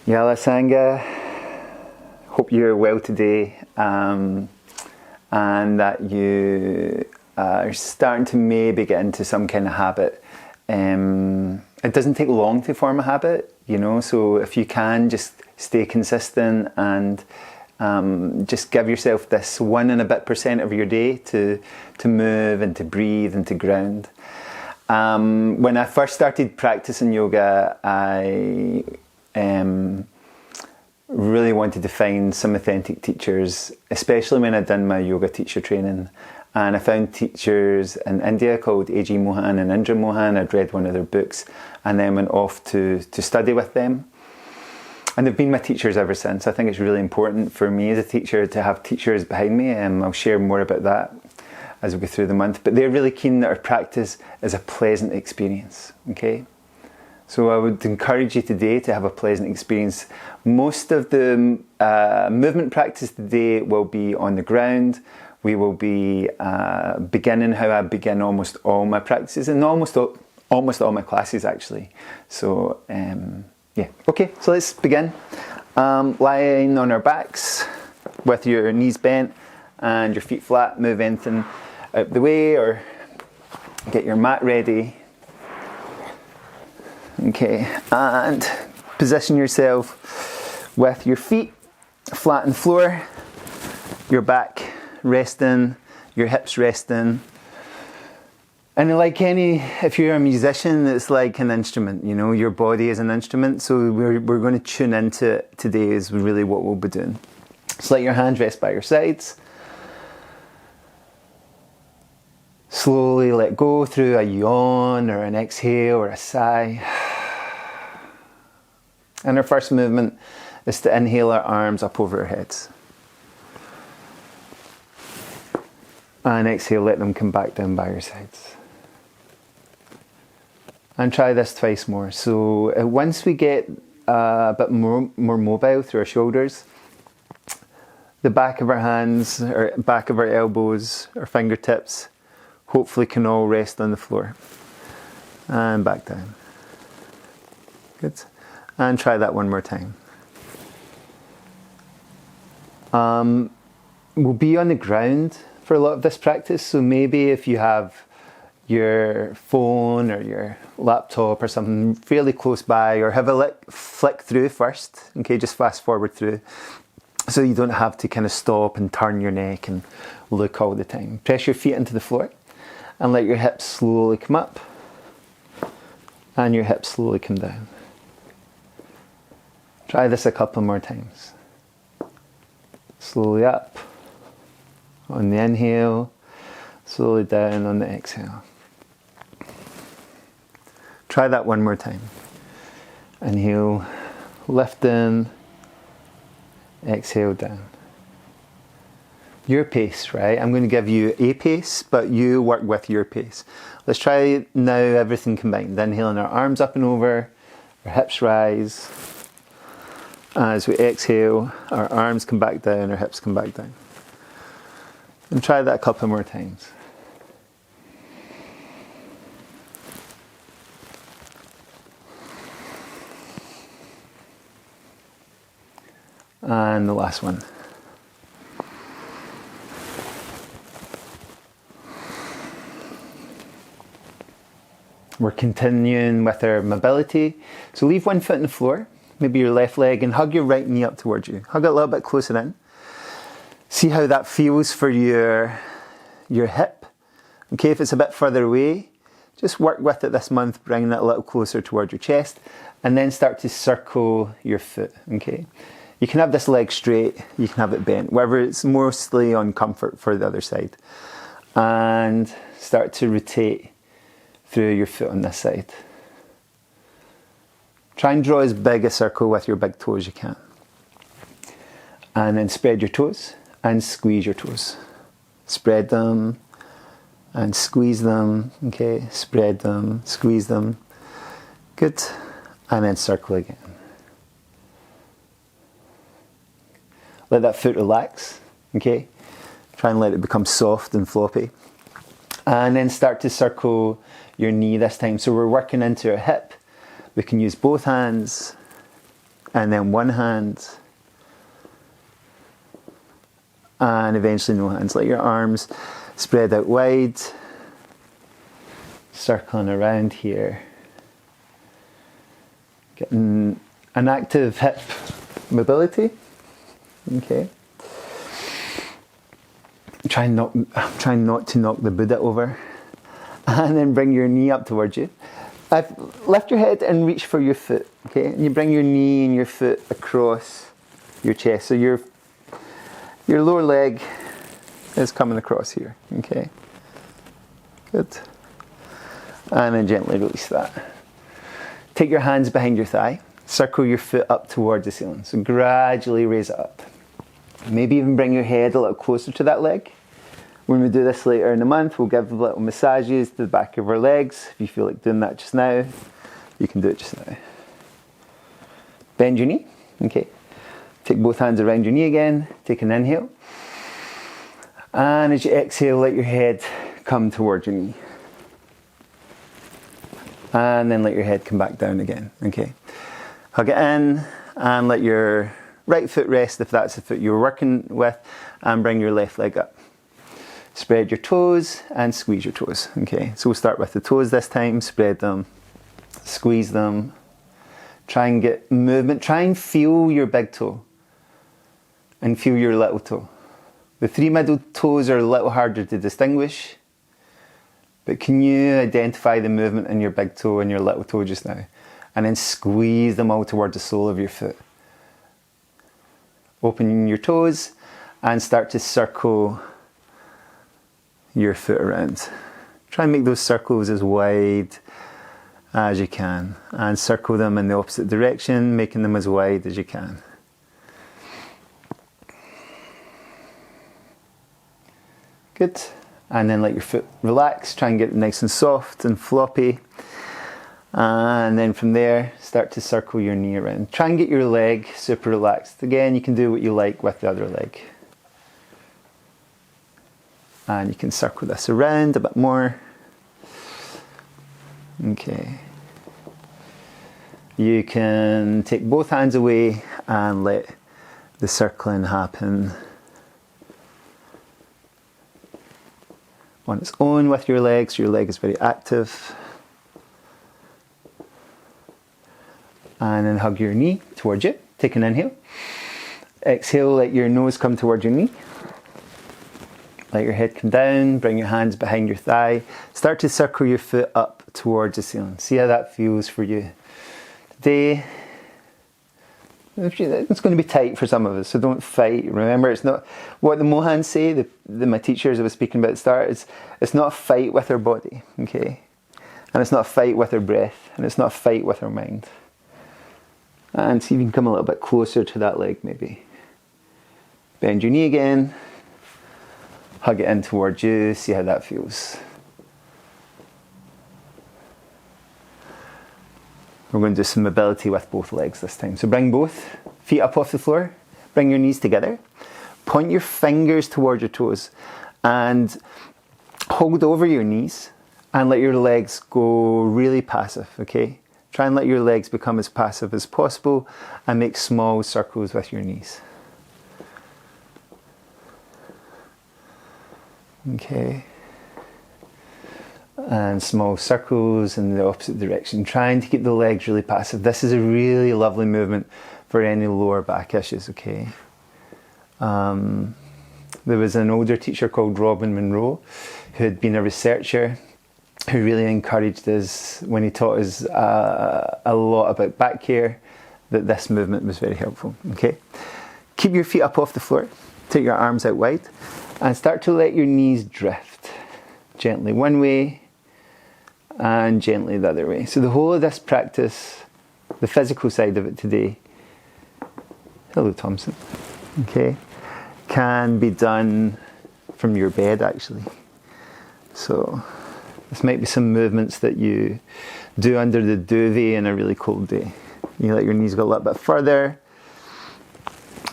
Yala Sangha, hope you're well today and that you are starting to maybe get into some kind of habit. It doesn't take long to form a habit, so if you can just stay consistent and just give yourself this 1 and a bit % of your day to move and to breathe and to ground. When I first started practicing yoga, I really wanted to find some authentic teachers, especially when I'd done my yoga teacher training. And I found teachers in India called A.G. Mohan and Indra Mohan. I'd read one of their books and then went off to study with them. And they've been my teachers ever since. I think it's really important for me as a teacher to have teachers behind me, and I'll share more about that as we go through the month. But they're really keen that our practice is a pleasant experience, okay? So I would encourage you today to have a pleasant experience. Most of the movement practice today will be on the ground. We will be beginning how I begin almost all my practices and almost all my classes actually. So yeah, okay, so let's begin. Lying on our backs with your knees bent and your feet flat. Move anything out the way or get your mat ready. Okay, and position yourself with your feet flat on the floor, your back resting, your hips resting. And like if you're a musician, it's like an instrument, your body is an instrument. So we're going to tune into it today is really what we'll be doing. So let your hands rest by your sides. Slowly let go through a yawn or an exhale or a sigh. And our first movement is to inhale our arms up over our heads. And exhale, let them come back down by your sides. And try this twice more. So once we get a bit more mobile through our shoulders, the back of our hands, or back of our elbows, our fingertips, hopefully can all rest on the floor. And back down. Good. And try that one more time. We'll be on the ground for a lot of this practice, so maybe if you have your phone or your laptop or something fairly close by, or have a flick through first, okay, just fast forward through, so you don't have to kind of stop and turn your neck and look all the time. Press your feet into the floor and let your hips slowly come up and your hips slowly come down. Try this a couple more times. Slowly up on the inhale, slowly down on the exhale. Try that one more time. Inhale, lift in, exhale down. Your pace, right? I'm going to give you a pace, but you work with your pace. Let's try now everything combined. Inhaling our arms up and over, our hips rise. As we exhale, our arms come back down, our hips come back down. And try that a couple more times. And the last one. We're continuing with our mobility. So leave one foot on the floor, maybe your left leg, and hug your right knee up towards you. Hug it a little bit closer in. See how that feels for your hip. Okay, if it's a bit further away, just work with it this month, bringing it a little closer toward your chest, and then start to circle your foot, okay? You can have this leg straight, you can have it bent, wherever it's mostly on comfort for the other side. And start to rotate through your foot on this side. Try and draw as big a circle with your big toe as you can. And then spread your toes and squeeze your toes. Spread them and squeeze them, okay? Spread them, squeeze them. Good. And then circle again. Let that foot relax, okay? Try and let it become soft and floppy. And then start to circle your knee this time. So we're working into our hip. We can use both hands and then one hand, and eventually no hands. Let your arms spread out wide, circling around here. Getting an active hip mobility. Okay. Try not to knock the Buddha over. And then bring your knee up towards you. Lift your head and reach for your foot. Okay. And you bring your knee and your foot across your chest. So your lower leg is coming across here. Okay. Good. And then gently release that. Take your hands behind your thigh. Circle your foot up towards the ceiling. So gradually raise it up. Maybe even bring your head a little closer to that leg. When we do this later in the month, we'll give little massages to the back of our legs. If you feel like doing that just now, you can do it just now. Bend your knee. Okay. Take both hands around your knee again. Take an inhale. And as you exhale, let your head come towards your knee. And then let your head come back down again. Okay. Hug it in and let your right foot rest if that's the foot you're working with, and bring your left leg up. Spread your toes and squeeze your toes. Okay. So we'll start with the toes this time. Spread them, squeeze them. Try and get movement. Try and feel your big toe and feel your little toe. The three middle toes are a little harder to distinguish. But can you identify the movement in your big toe and your little toe just now? And then squeeze them all towards the sole of your foot. Open your toes and start to circle your foot around. Try and make those circles as wide as you can. And circle them in the opposite direction, making them as wide as you can. Good. And then let your foot relax. Try and get it nice and soft and floppy. And then from there, start to circle your knee around. Try and get your leg super relaxed. Again, you can do what you like with the other leg. And you can circle this around a bit more. Okay. You can take both hands away and let the circling happen on its own with your legs. Your leg is very active. And then hug your knee towards you. Take an inhale. Exhale, let your nose come towards your knee. Let your head come down. Bring your hands behind your thigh. Start to circle your foot up towards the ceiling. See how that feels for you. Today, it's going to be tight for some of us, so don't fight. Remember, it's not what the Mohans say, my teachers I was speaking about at the start, it's not a fight with our body, okay? And it's not a fight with our breath, and it's not a fight with our mind. And see if you can come a little bit closer to that leg maybe. Bend your knee again. Hug it in towards you. See how that feels. We're going to do some mobility with both legs this time. So bring both feet up off the floor. Bring your knees together. Point your fingers towards your toes. And hold over your knees. And let your legs go really passive, okay? Try and let your legs become as passive as possible and make small circles with your knees. Okay. And small circles in the opposite direction. Trying to keep the legs really passive. This is a really lovely movement for any lower back issues, okay? There was an older teacher called Robin Monroe who had been a researcher who really encouraged us when he taught us a lot about back care, that this movement was very helpful. Okay, keep your feet up off the floor, take your arms out wide, and start to let your knees drift gently one way and gently the other way. So the whole of this practice, the physical side of it today, hello Thompson, okay, can be done from your bed actually. So this might be some movements that you do under the duvet in a really cold day. You let your knees go a little bit further,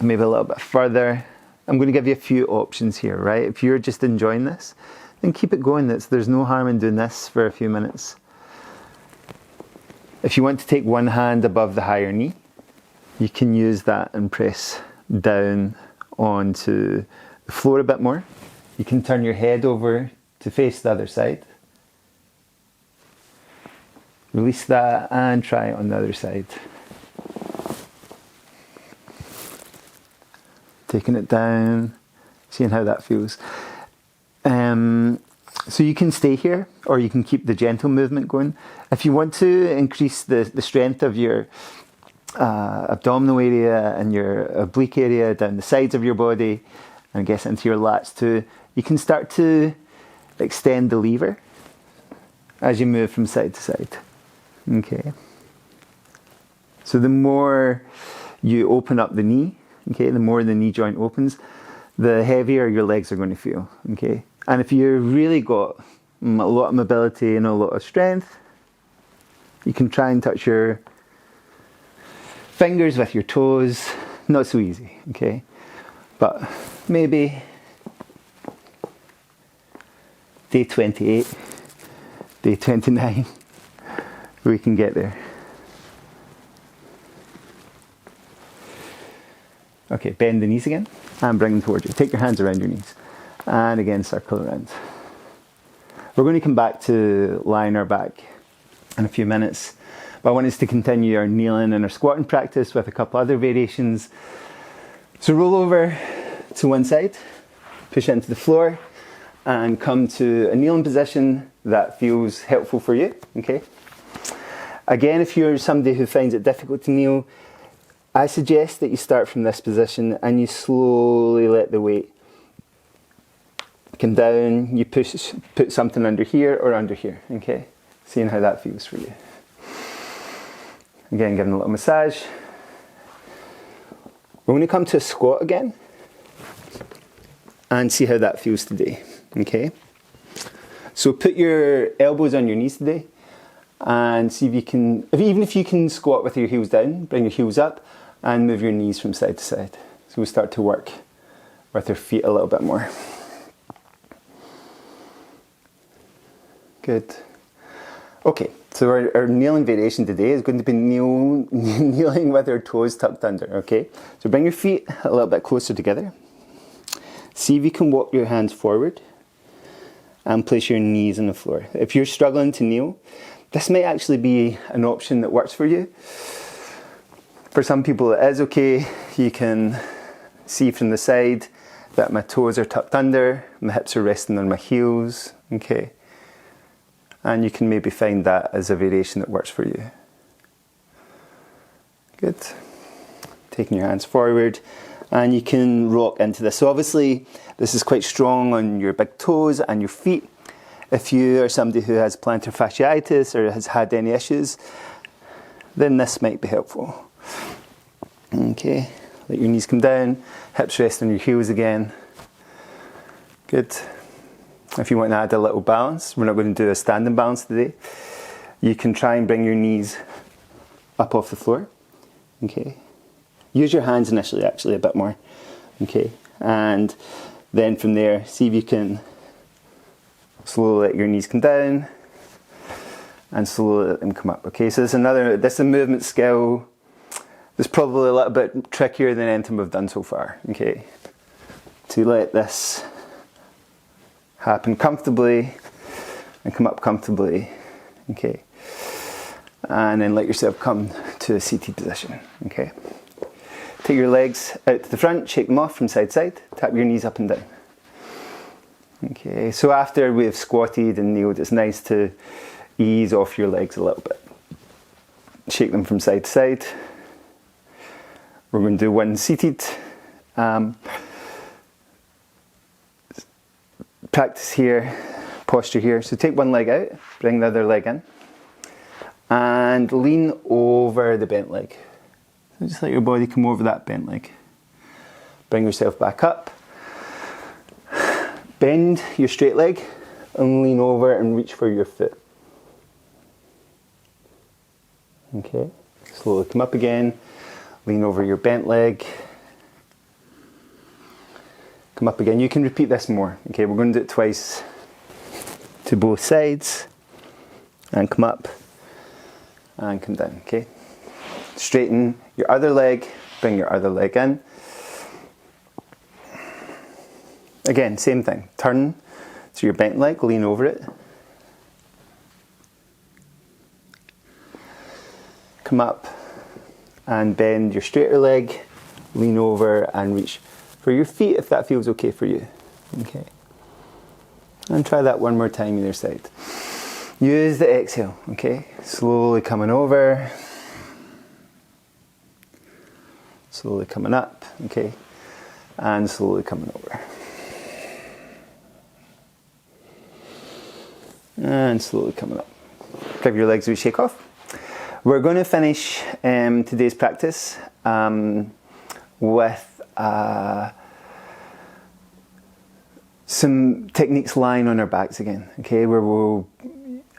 maybe a little bit further. I'm going to give you a few options here, right? If you're just enjoying this, then keep it going. There's no harm in doing this for a few minutes. If you want to take one hand above the higher knee, you can use that and press down onto the floor a bit more. You can turn your head over to face the other side. Release that and try it on the other side. Taking it down, seeing how that feels. So you can stay here, or you can keep the gentle movement going. If you want to increase the strength of your abdominal area and your oblique area down the sides of your body, and I guess into your lats too, you can start to extend the lever as you move from side to side. Okay. So the more you open up the knee, okay, the more the knee joint opens, the heavier your legs are going to feel. Okay. And if you've really got a lot of mobility and a lot of strength, you can try and touch your fingers with your toes. Not so easy, okay? But maybe day 28, day 29, we can get there. Okay, bend the knees again and bring them towards you. Take your hands around your knees. And again, circle around. We're going to come back to lying our back in a few minutes. But I want us to continue our kneeling and our squatting practice with a couple other variations. So roll over to one side, push into the floor, and come to a kneeling position that feels helpful for you. Okay. Again, if you're somebody who finds it difficult to kneel, I suggest that you start from this position and you slowly let the weight come down. You put something under here or under here, okay? Seeing how that feels for you. Again, giving a little massage. We're going to come to a squat again and see how that feels today, okay? So put your elbows on your knees today and see if you can, even if you can squat with your heels down, bring your heels up and move your knees from side to side. So we'll start to work with our feet a little bit more. Good. Okay, so our kneeling variation today is going to be kneeling with our toes tucked under, okay? So bring your feet a little bit closer together. See if you can walk your hands forward and place your knees on the floor. If you're struggling to kneel, this might actually be an option that works for you. For some people it is okay. You can see from the side that my toes are tucked under, my hips are resting on my heels, okay? And you can maybe find that as a variation that works for you. Good. Taking your hands forward and you can rock into this. So obviously this is quite strong on your big toes and your feet. If you are somebody who has plantar fasciitis or has had any issues, then this might be helpful. Okay, let your knees come down, hips rest on your heels again. Good. If you want to add a little balance, we're not going to do a standing balance today. You can try and bring your knees up off the floor. Okay. Use your hands initially, actually, a bit more. Okay. And then from there, see if you can slowly let your knees come down and slowly let them come up. Okay. So this is a movement skill. It's probably a little bit trickier than anything we've done so far. Okay. To let this happen comfortably and come up comfortably, okay? And then let yourself come to a seated position, okay? Take your legs out to the front, shake them off from side to side, tap your knees up and down. Okay, so after we've squatted and kneeled, it's nice to ease off your legs a little bit. Shake them from side to side. We're going to do one seated. Practice here, posture here. So take one leg out, bring the other leg in, and lean over the bent leg. So just let your body come over that bent leg. Bring yourself back up. Bend your straight leg and lean over and reach for your foot. Okay, slowly come up again, lean over your bent leg. Come up again. You can repeat this more. Okay, we're going to do it twice to both sides. And come up and come down. Okay, Straighten your other leg, bring your other leg in. Again, same thing. Turn to your bent leg, lean over it. Come up and bend your straighter leg, lean over and reach for your feet if that feels okay for you. Okay. And try that one more time either side. Use the exhale, okay? Slowly coming over. Slowly coming up, okay? And slowly coming over. And slowly coming up. Give your legs a wee shake off. We're going to finish today's practice with some techniques lying on our backs again, okay, where we'll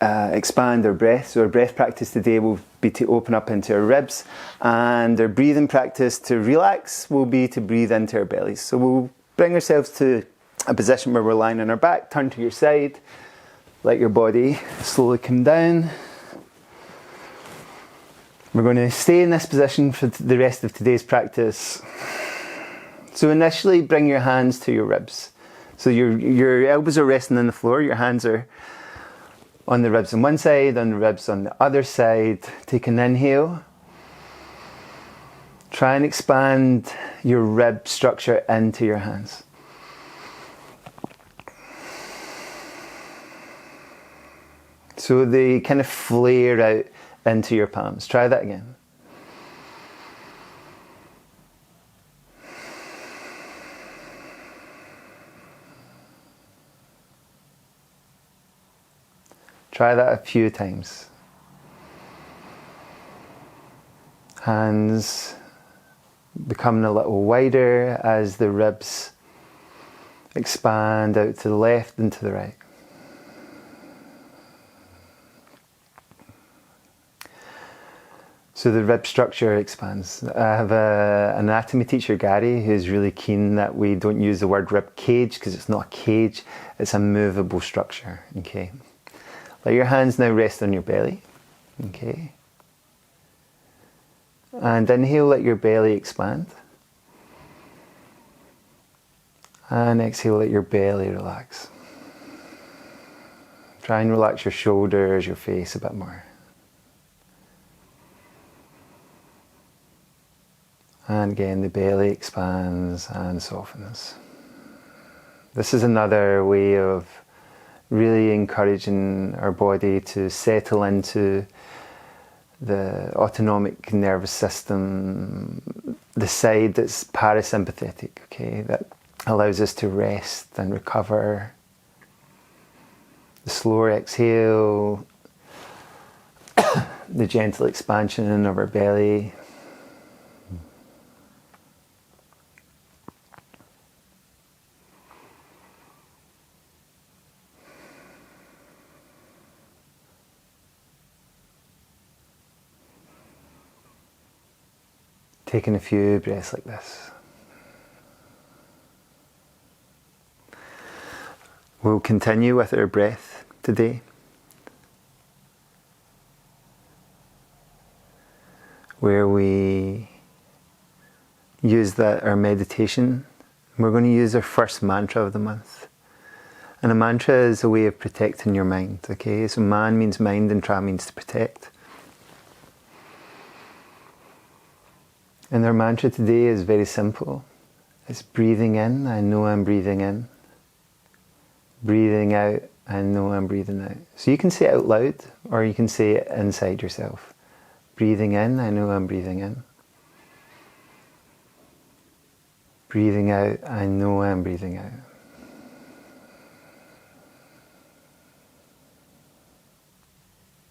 expand our breath. So our breath practice today will be to open up into our ribs, and our breathing practice to relax will be to breathe into our bellies. So we'll bring ourselves to a position where we're lying on our back, turn to your side, let your body slowly come down. We're going to stay in this position for the rest of today's practice. So initially bring your hands to your ribs. So your elbows are resting on the floor, your hands are on the ribs on one side, on the ribs on the other side. Take an inhale. Try and expand your rib structure into your hands. So they kind of flare out into your palms. Try that again. Try that a few times. Hands becoming a little wider as the ribs expand out to the left and to the right. So the rib structure expands. I have an anatomy teacher, Gary, who's really keen that we don't use the word rib cage because it's not a cage, it's a movable structure, okay? Let your hands now rest on your belly, okay? And inhale, let your belly expand. And exhale, let your belly relax. Try and relax your shoulders, your face a bit more. And again, the belly expands and softens. This is another way of really encouraging our body to settle into the autonomic nervous system, the side that's parasympathetic, okay, that allows us to rest and recover. The slower exhale, the gentle expansion of our belly. Taking a few breaths like this. We'll continue with our breath today. Where we use our meditation. We're going to use our first mantra of the month. And a mantra is a way of protecting your mind, okay? So man means mind and tra means to protect. And our mantra today is very simple. It's breathing in, I know I'm breathing in. Breathing out, I know I'm breathing out. So you can say it out loud or you can say it inside yourself. Breathing in, I know I'm breathing in. Breathing out, I know I'm breathing out.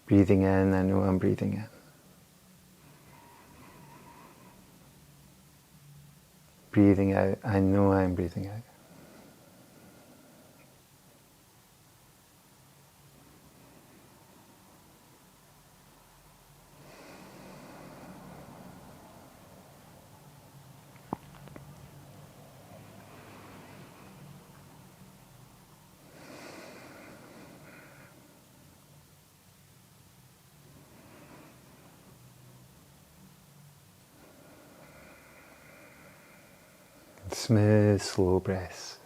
Breathing in, I know I'm breathing in. Breathing out, I know I'm breathing out. Smooth, slow breaths.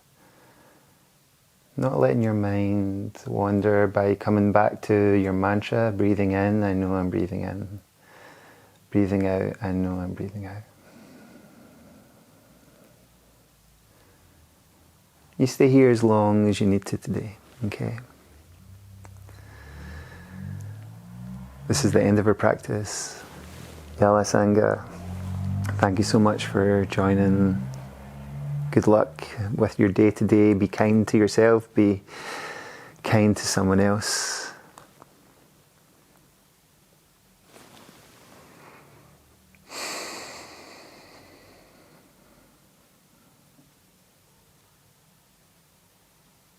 Not letting your mind wander by coming back to your mantra, breathing in, I know I'm breathing in. Breathing out, I know I'm breathing out. You stay here as long as you need to today, okay? This is the end of our practice. Yala Sangha, thank you so much for joining. Good luck with your day-to-day. Be kind to yourself, be kind to someone else.